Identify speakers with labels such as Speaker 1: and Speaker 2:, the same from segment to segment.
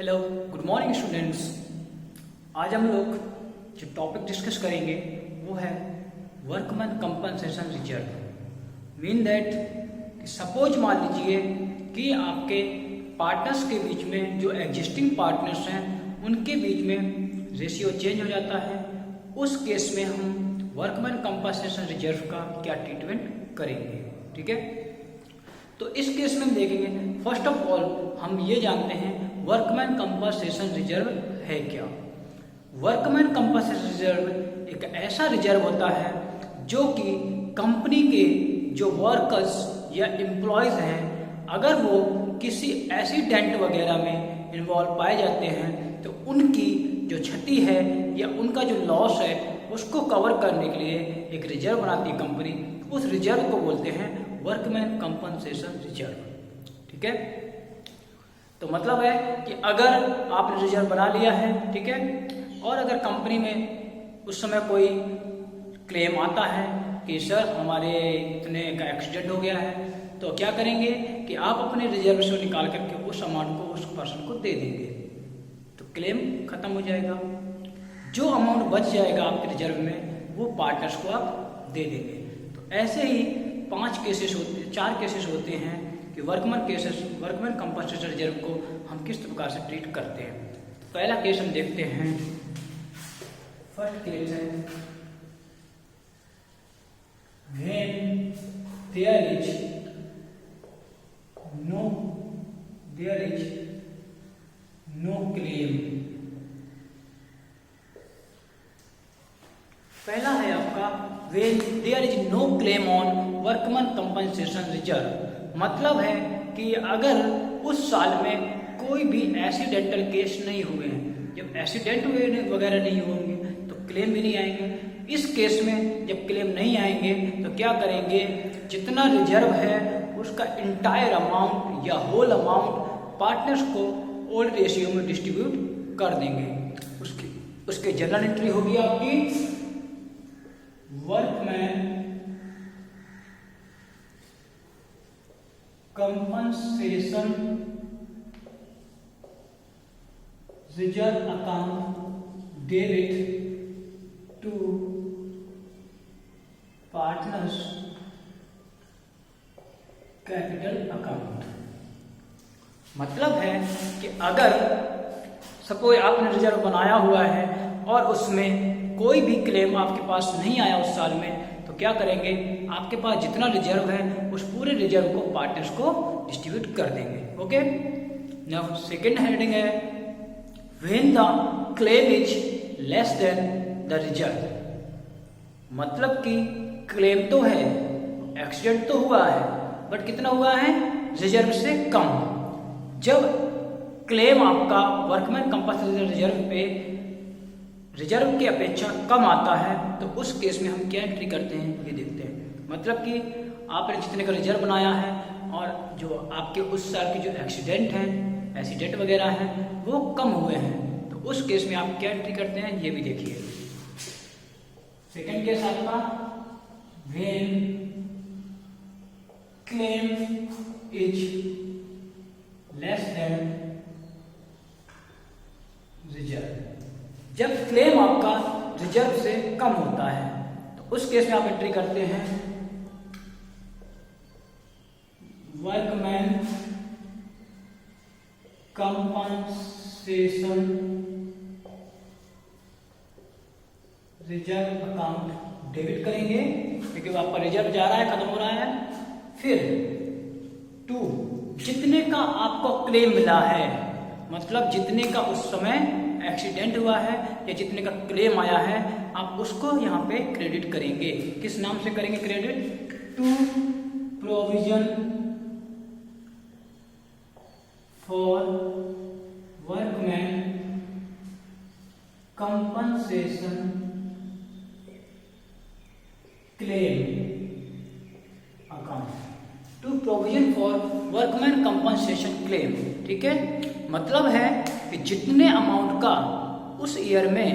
Speaker 1: Hello, good morning students. आज हम लोग जो टॉपिक डिस्कस करेंगे वो है workman compensation reserve. Mean that suppose मान लीजिए कि आपके पार्टनर्स के बीच में जो एग्जिस्टिंग पार्टनर्स हैं उनके बीच में रेशियो चेंज हो जाता है। उस केस में हम वर्कमैन कंपनसेशन रिजर्व का क्या ट्रीटमेंट करेंगे, ठीक है। तो इस केस में हम देखेंगे, फर्स्ट ऑफ ऑल हम ये जानते हैं वर्कमैन कंपनसेशन रिजर्व है क्या। वर्कमैन कंपनसेशन रिजर्व एक ऐसा रिजर्व होता है जो कि कंपनी के जो वर्कर्स या एम्प्लॉयज हैं, अगर वो किसी एक्सीडेंट वगैरह में इन्वॉल्व पाए जाते हैं तो उनकी जो क्षति है या उनका जो लॉस है उसको कवर करने के लिए एक रिजर्व बनाती है कंपनी। उस रिजर्व को बोलते हैं वर्कमैन कंपनसेशन रिजर्व, ठीक है। तो मतलब है कि अगर आपने रिजर्व बना लिया है, ठीक है, और अगर कंपनी में उस समय कोई क्लेम आता है कि सर हमारे इतने का एक्सीडेंट हो गया है, तो क्या करेंगे कि आप अपने रिजर्व से निकाल करके उस अमाउंट को उस पर्सन को दे देंगे, तो क्लेम खत्म हो जाएगा। जो अमाउंट बच जाएगा आपके रिजर्व में वो पार्टनर्स को आप दे देंगे। तो ऐसे ही 4 केसेस होते हैं कि वर्कमैन कंपनसेशन रिजर्व को हम किस प्रकार से ट्रीट करते हैं। पहला केस हम देखते हैं। फर्स्ट केस है when there is no claim। पहला है आपका when there is no claim on workman compensation reserve. मतलब है कि अगर उस साल में कोई भी एक्सीडेंटल केस नहीं हुए हैं, जब एक्सीडेंट वगैरह नहीं होंगे तो क्लेम भी नहीं आएंगे। इस केस में जब क्लेम नहीं आएंगे तो क्या करेंगे, जितना रिजर्व है उसका इंटायर अमाउंट या होल अमाउंट पार्टनर्स को ओल्ड रेशियो में डिस्ट्रीब्यूट कर देंगे। उसके जनरल एंट्री होगी आपकी workman compensation reserve account debit to partners capital account. मतलब है कि अगर सपोज आपने रिजर्व बनाया हुआ है और उसमें कोई भी क्लेम आपके पास नहीं आया उस साल में, तो क्या करेंगे, आपके पास जितना रिजर्व है उस पूरे रिजर्व को पार्टनर्स को डिस्ट्रीब्यूट कर देंगे। ओके, नाउ सेकंड हेडिंग है when the claim is less than the reserve. मतलब कि क्लेम तो है, एक्सीडेंट तो हुआ है, बट कितना हुआ है, रिजर्व से कम। जब क्लेम आपका वर्कमैन कंपनसेशन रिजर्व पे रिजर्व की अपेक्षा कम आता है तो उस केस में हम क्या एंट्री करते हैं ये देखते हैं। मतलब कि आपने जितने का रिजर्व बनाया है और जो आपके उस साल के जो एक्सीडेंट वगैरह हैं वो कम हुए हैं, तो उस केस में आप क्या एंट्री करते हैं ये भी देखिए। सेकंड केस आपका when claim is less than reserve. जब क्लेम आपका रिजर्व से कम होता है तो उस केस में आप एंट्री करते हैं workman compensation reserve account debit करेंगे क्योंकि आपका रिजर्व जा रहा है, खत्म हो रहा है। फिर 2 जितने का आपको क्लेम मिला है, मतलब जितने का उस समय एक्सीडेंट हुआ है या जितने का क्लेम आया है, आप उसको यहाँ पे क्रेडिट करेंगे। किस नाम से करेंगे credit, to provision for workman compensation claim account, to provision for workman compensation claim, ठीक है। मतलब है कि जितने अमाउंट का उस ईयर में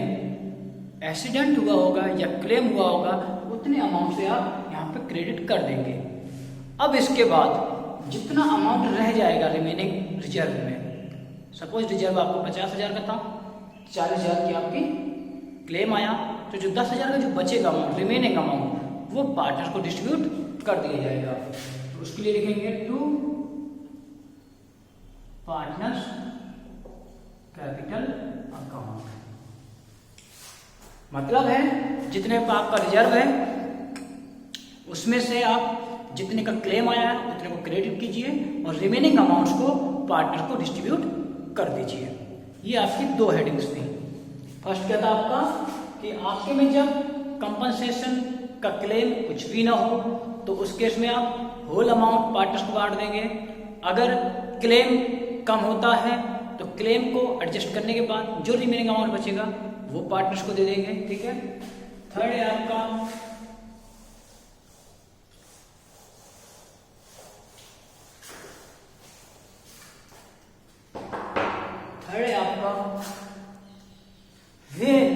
Speaker 1: एक्सीडेंट हुआ होगा या क्लेम हुआ होगा उतने अमाउंट से आप यहाँ पे क्रेडिट कर देंगे। अब इसके बाद जितना अमाउंट रह जाएगा रिमेनिंग रिजर्व में, सपोज रिजर्व आपको 50,000 का था, 40,000 की आपकी क्लेम आया, तो जो 10,000 का जो बचेगा अमाउंट, रिमेनिंग अमाउंट, वो पार्टनर को डिस्ट्रीब्यूट कर दिया जाएगा। तो उसके लिए लिखेंगे टू पार्टनर्स कैपिटल अकाउंट। मतलब है जितने का आपका रिजर्व है उसमें से आप जितने का क्लेम आया है उतने को क्रेडिट कीजिए और रिमेनिंग अमाउंट्स को पार्टनर को डिस्ट्रीब्यूट कर दीजिए। ये आपकी दो हेडिंग्स थी। फर्स्ट क्या था आपका कि आपके में जब कंपनसेशन का क्लेम कुछ भी ना हो तो उस केस में आप होल अमाउंट पार्टनर्स को बांट देंगे। अगर क्लेम कम होता है तो क्लेम को एडजस्ट करने के बाद जो रिमेनिंग अमाउंट बचेगा वो पार्टनर्स को दे देंगे। ठीक है। थर्ड है आपका when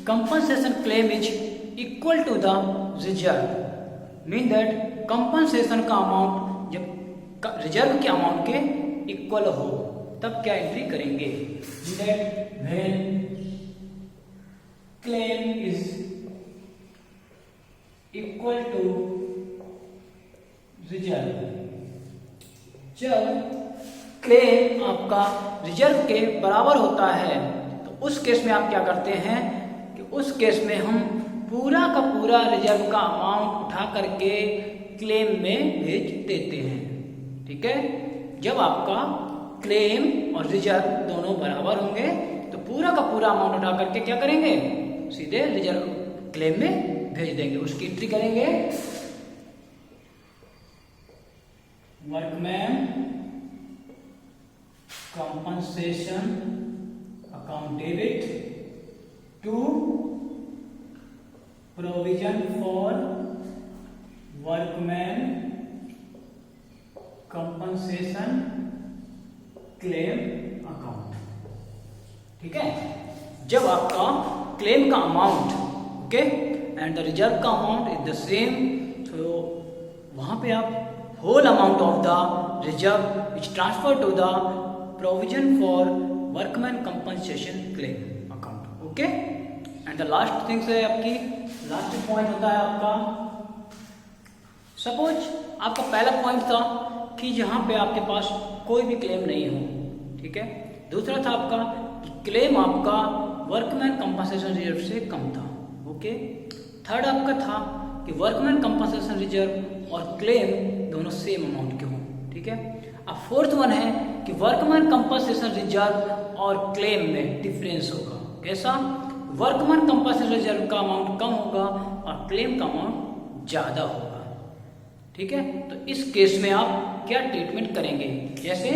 Speaker 1: compensation claim is equal to the reserve, mean that compensation का अमाउंट जब रिजर्व के अमाउंट के इक्वल हो तब क्या एंट्री करेंगे, that when claim is equal to reserve, जब क्लेम आपका रिजर्व के बराबर होता है तो उस केस में आप क्या करते हैं कि उस केस में हम पूरा का पूरा रिजर्व का अमाउंट उठा करके क्लेम में भेज देते हैं। ठीक है। जब आपका क्लेम और रिजर्व दोनों बराबर होंगे तो पूरा का पूरा अमाउंट उठा करके क्या करेंगे, सीधे रिजर्व क्लेम में भेज देंगे। उसकी एंट्री करेंगे workman compensation account debit to provision for workman compensation claim account। ठीक है। जब आपका क्लेम का amount okay and the reserve का अमाउंट इज द सेम, तो वहां पे आप whole amount of the reserve is transfer to the provision for workman compensation claim account। Okay. And the last things है आपकी, लास्ट पॉइंट होता है आपका, सपोज आपका पहला पॉइंट था कि जहां पे आपके पास कोई भी क्लेम नहीं हो। ठीक है। दूसरा था आपका कि क्लेम आपका वर्कमैन कंपनसेशन रिजर्व से कम था। ओके। थर्ड आपका था कि वर्कमैन कंपनसेशन रिजर्व और क्लेम दोनों सेम अमाउंट के हों। ठीक है। अब फोर्थ वन है कि वर्कमैन कंपनसेशन रिजर्व और क्लेम में डिफरेंस होगा। कैसा? वर्कमैन कंपनसेशन रिजर्व का अमाउंट कम होगा और क्लेम का अमाउंट ज्यादा होगा। ठीक है। तो इस केस में आप क्या ट्रीटमेंट करेंगे, जैसे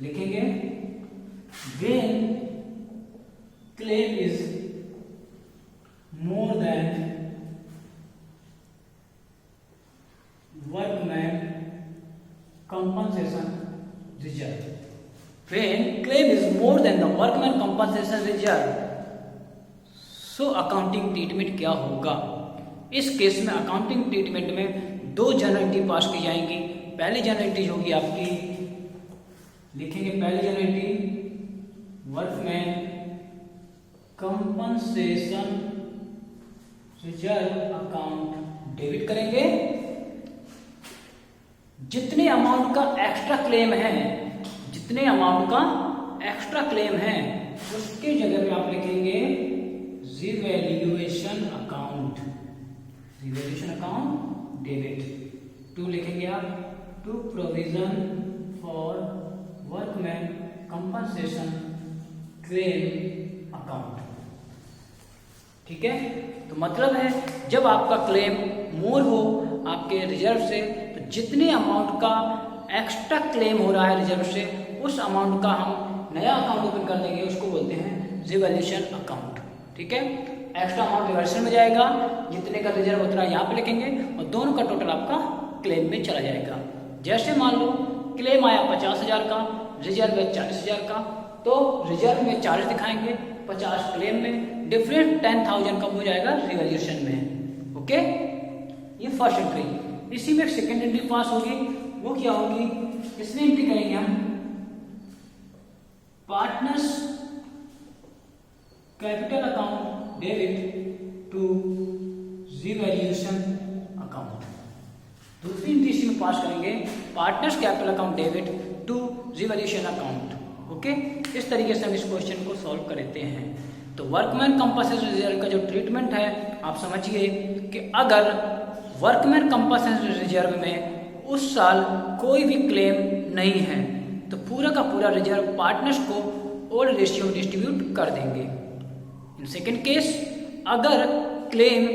Speaker 1: लिखेंगे when claim is more than workman compensation reserve, when claim is more than the workman compensation reserve, so accounting treatment क्या होगा? इस केस में अकाउंटिंग ट्रीटमेंट में दो जनरल एंट्री पास की जाएंगी। पहली जनरल एंट्री होगी आपकी, लिखेंगे पहली general entry workman compensation reserve account debit करेंगे। जितने अमाउंट का एक्स्ट्रा क्लेम है, जितने अमाउंट का एक्स्ट्रा क्लेम है उसके जगह पे आप लिखेंगे revaluation account, revaluation account debit. To लिखेंगे आप to provision for workman compensation claim account. ठीक है। तो मतलब है जब आपका क्लेम मोर हो आपके रिजर्व से तो जितने अमाउंट का एक्स्ट्रा क्लेम हो रहा है रिजर्व से उस अमाउंट का हम नया अकाउंट ओपन कर देंगे, उसको बोलते हैं रिवैल्यूएशन अकाउंट। ठीक है। एक्स्ट्रा अमाउंट रिवैल्यूएशन में जाएगा, जितने का रिजर्व उतना यहाँ पे लिखेंगे और दोनों का टोटल आपका क्लेम में चला जाएगा। जैसे मान लो क्लेम आया 50,000 का, रिजर्व है 40,000 का, तो रिजर्व में 40 दिखाएंगे, 50 क्लेम में, डिफरेंट 10,000 कम हो जाएगा रिवैल्यूएशन में। ओके। ये फर्स्ट एंट्री। इसी में सेकेंड एंट्री पास होगी, वो क्या होगी, इसमें एंट्री करेंगे हम partners capital account debit to revaluation account. दूसरी इंटीसी में पास करेंगे partners capital account debit to revaluation account. Okay, इस तरीके से हम इस क्वेश्चन को सॉल्व करते हैं। तो वर्कमैन कंपनसेशन रिजर्व का जो ट्रीटमेंट है आप समझिए कि अगर वर्कमैन कंपनसेशन रिजर्व में उस साल कोई भी क्लेम नहीं है तो पूरा का पूरा रिजर्व पार्टनर्स को ओल्ड रेशियो में डिस्ट्रीब्यूट कर देंगे। इन सेकेंड केस, अगर क्लेम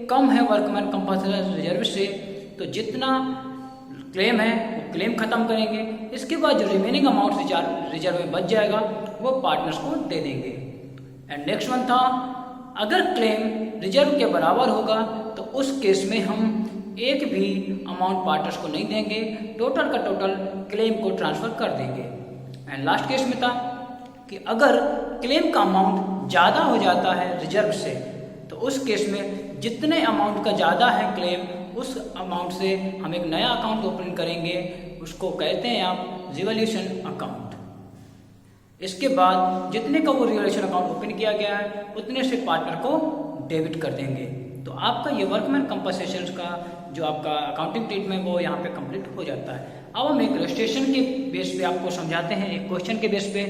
Speaker 1: कम है वर्कमैन कंपनसेशन रिजर्व से तो जितना क्लेम है वो क्लेम खत्म करेंगे, इसके बाद जो रिमेनिंग अमाउंट रिजर्व में बच जाएगा वो पार्टनर्स को दे देंगे। एंड नेक्स्ट वन था, अगर क्लेम रिजर्व के बराबर होगा तो उस केस में हम एक भी अमाउंट पार्टनर्स को नहीं देंगे, टोटल का टोटल क्लेम को ट्रांसफर कर देंगे। एंड लास्ट केस में था कि अगर क्लेम का अमाउंट ज़्यादा हो जाता है रिजर्व से तो उस केस में जितने अमाउंट का ज़्यादा है क्लेम उस अमाउंट से हम एक नया अकाउंट ओपन करेंगे, उसको कहते हैं आप रिवैल्यूएशन अकाउंट। इसके बाद जितने का वो रिवैल्यूएशन अकाउंट ओपन किया गया है उतने से पार्टनर को डेबिट कर देंगे। तो आपका ये वर्कमैन कंपनसेशन का जो आपका अकाउंटिंग ट्रीटमेंट वो यहाँ पे कंप्लीट हो जाता है। अब हम एक रजिस्ट्रेशन के बेस पे आपको समझाते हैं, एक क्वेश्चन के बेस पे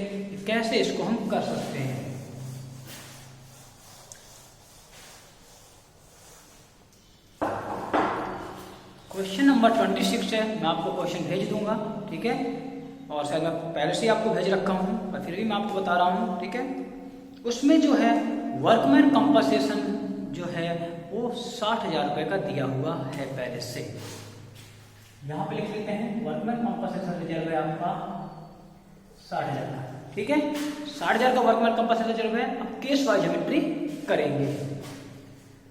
Speaker 1: कैसे इसको हम कर सकते हैं। क्वेश्चन नंबर 26 है, मैं आपको क्वेश्चन भेज दूंगा, ठीक है, और शायद मैं पहले से ही आपको भेज रखा हूँ पर फिर भी मैं आपको बता रहा हूँ, ठीक है। उसमें जो है वर्कमैन कंपनसेशन जो है वो 60,000 रुपये का दिया हुआ है पहले से। यहाँ पे लिख लेते हैं वर्कमैन कंपनसेशन रिजर्व है आपका 60,000 का, ठीक है। 60,000 का वर्कमैन कंपनसेशन रिजर्व है। अब केस वाइज हम एंट्री करेंगे।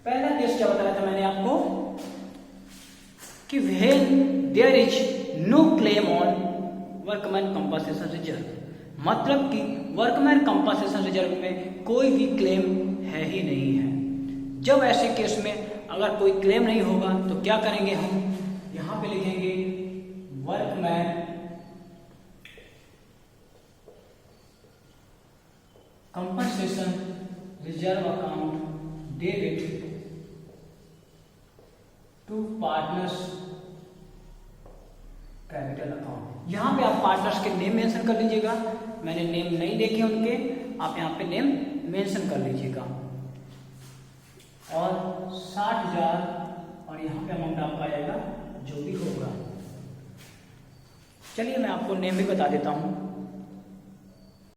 Speaker 1: पहला केस क्या बताया था मैंने आपको कि when there is no claim on workman compensation reserve, मतलब कि वर्कमैन कंपनसेशन रिजर्व में कोई भी क्लेम है ही नहीं है। जब ऐसे केस में अगर कोई क्लेम नहीं होगा तो क्या करेंगे, हम यहां पे लिखेंगे workman compensation reserve account debit to partners capital account. यहाँ पे आप पार्टनर्स के नेम मेंशन कर लीजिएगा, मैंने नेम नहीं देखे उनके, आप यहाँ पे नेम मेंशन कर लीजिएगा। और 60,000 और यहाँ पे अमाउंट आपका आएगा जो भी होगा। चलिए मैं आपको नेम भी बता देता हूँ।